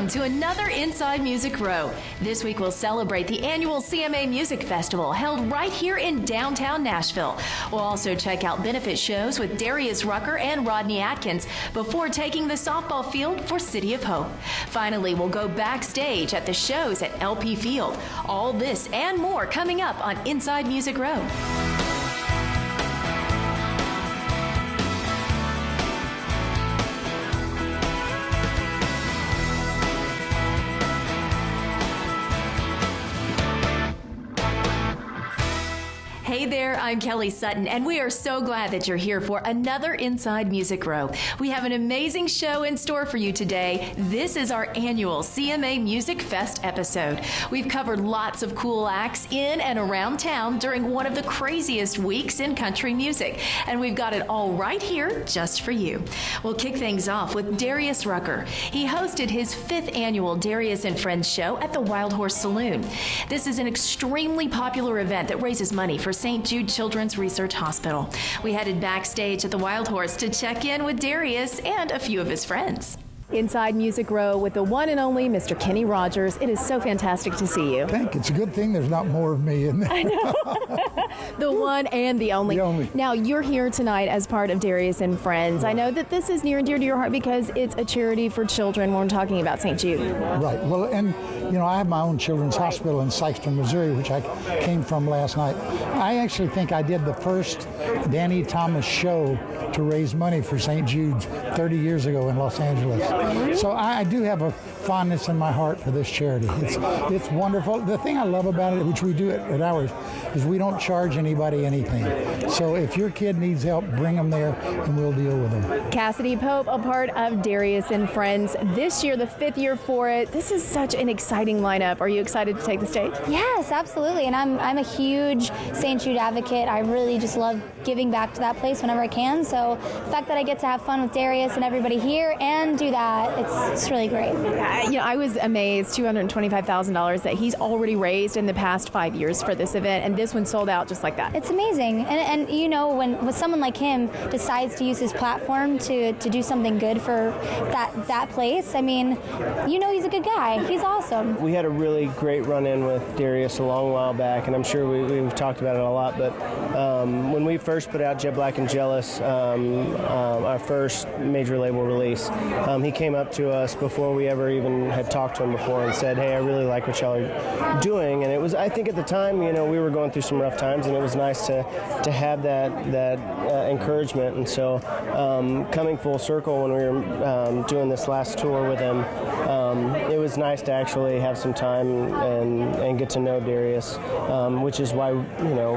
Welcome to another Inside Music Row. This week we'll celebrate the annual CMA Music Festival held right here in downtown Nashville. We'll also check out benefit shows with Darius Rucker and Rodney Atkins before taking the softball field for City of Hope. Finally, we'll go backstage at the shows at LP Field. All this and more coming up on Inside Music Row. Hey there, I'm Kelly Sutton, and we are so glad that you're here for another Inside Music Row. We have an amazing show in store for you today. This is our annual CMA Music Fest episode. We've covered lots of cool acts in and around town during one of the craziest weeks in country music, and we've got it all right here just for you. We'll kick things off with Darius Rucker. He hosted his 5th annual Darius and Friends show at the Wildhorse Saloon. This is an extremely popular event that raises money for St. Jude Children's Research Hospital. We headed backstage at the Wildhorse to check in with Darius and a few of his friends. Inside Music Row with the one and only Mr. Kenny Rogers. It is so fantastic to see you. Thank you. It's a good thing there's not more of me in there. I know. The one and the only. The only. Now, you're here tonight as part of Darius and Friends. Right. I know that this is near and dear to your heart because it's a charity for children when we're talking about St. Jude. Right. Well, and, you know, I have my own children's hospital in Sykeston, Missouri, which I came from last night. I actually think I did the first Danny Thomas show to raise money for St. Jude's 30 years ago in Los Angeles. So I do have a fondness in my heart for this charity. It's wonderful. The thing I love about it, which we do at ours, is we don't charge anybody anything. So if your kid needs help, bring them there and we'll deal with them. Cassidy Pope, a part of Darius and Friends. This year, the 5th year for it. This is such an exciting lineup. Are you excited to take the stage? Yes, absolutely. And I'm a huge St. Jude advocate. I really just love giving back to that place whenever I can. So the fact that I get to have fun with Darius and everybody here and do that, it's really great. You know, I was amazed, $225,000 that he's already raised in the past 5 years for this event, and this one sold out just like that. It's amazing. And you know, when someone like him decides to use his platform to do something good for that place, I mean, you know he's a good guy. He's awesome. We had a really great run-in with Darius a long while back, and I'm sure we've talked about it a lot, but when we first put out Jet Black and Jealous, our first major label release, he came up to us before we ever even had talked to him before and said, hey, I really like what y'all are doing. And it was, I think at the time, you know, we were going through some rough times, and it was nice to have that encouragement. And so coming full circle when we were doing this last tour with him, it was nice to actually have some time and get to know Darius, which is why, you know,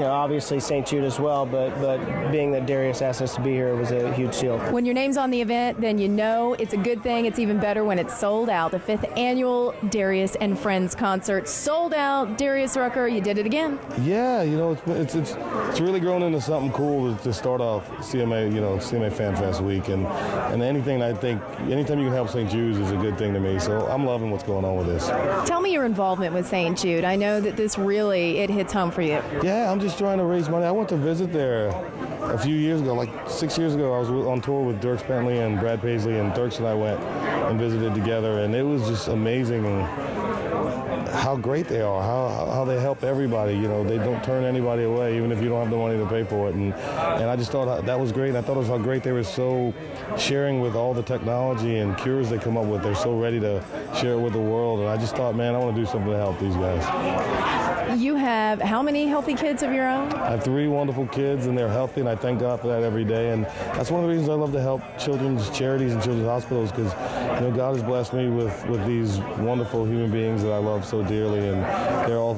obviously St. Jude as well, but being that Darius asked us to be here was a huge deal. When your name's on the event, then you know it's a good thing. It's even better when it's sold out. The 5th annual Darius and Friends concert sold out. Darius Rucker, you did it again. Yeah, you know, it's really grown into something cool to start off CMA, you know, CMA Fan Fest week, and anything I think, anytime you can help St. Jude's is a good thing to me. So I'm loving what's going on with this. Tell me your involvement with St. Jude. I know that this really, it hits home for you. Yeah, I'm just trying to raise money. I went to visit there a few years ago, like 6 years ago. I was on tour with Dirk Bentley and Brad Paisley, and Dirks and I went and visited together, and it was just amazing how great they are, how they help everybody. You know, they don't turn anybody away, even if you don't have the money to pay for it. And I just thought that was great. And I thought it was how great they were, so sharing with all the technology and cures they come up with. They're so ready to share it with the world. And I just thought, man, I want to do something to help these guys. You have how many healthy kids of your own? I have 3 wonderful kids, and they're healthy, and I thank God for that every day. And that's one of the reasons I love to help children's charities and children's hospitals, because, you know, God has blessed me with these wonderful human beings that I love so dearly, and they're all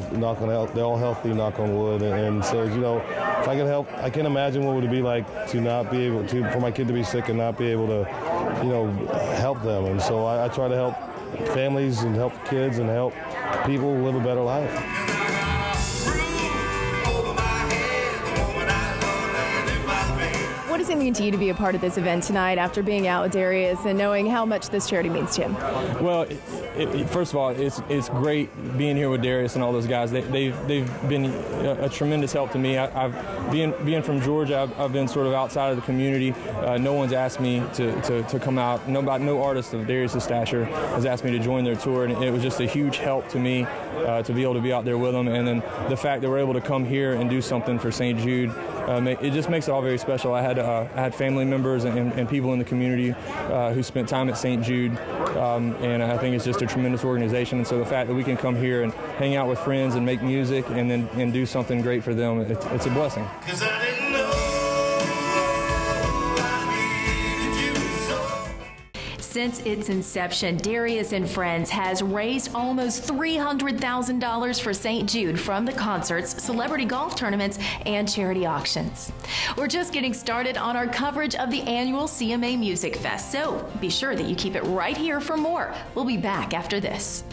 healthy, knock on wood. And so, you know, if I can help, I can imagine what would it be like to not be able to, for my kid to be sick and not be able to, you know, help them. And so I try to help families and help kids and help people live a better life. What does does it mean to you to be a part of this event tonight after being out with Darius and knowing how much this charity means to him? Well, first of all, it's great being here with Darius and all those guys. They've been a tremendous help to me. Being from Georgia, I've been sort of outside of the community. No one's asked me to come out. No artist of Darius' stature has asked me to join their tour, and it was just a huge help to me to be able to be out there with them. And then the fact that we're able to come here and do something for St. Jude, it just makes it all very special. I had family members and people in the community who spent time at St. Jude, and I think it's just a tremendous organization. And so the fact that we can come here and hang out with friends and make music and do something great for them, it's a blessing. Since its inception, Darius and Friends has raised almost $300,000 for St. Jude from the concerts, celebrity golf tournaments, and charity auctions. We're just getting started on our coverage of the annual CMA Music Fest, so be sure that you keep it right here for more. We'll be back after this.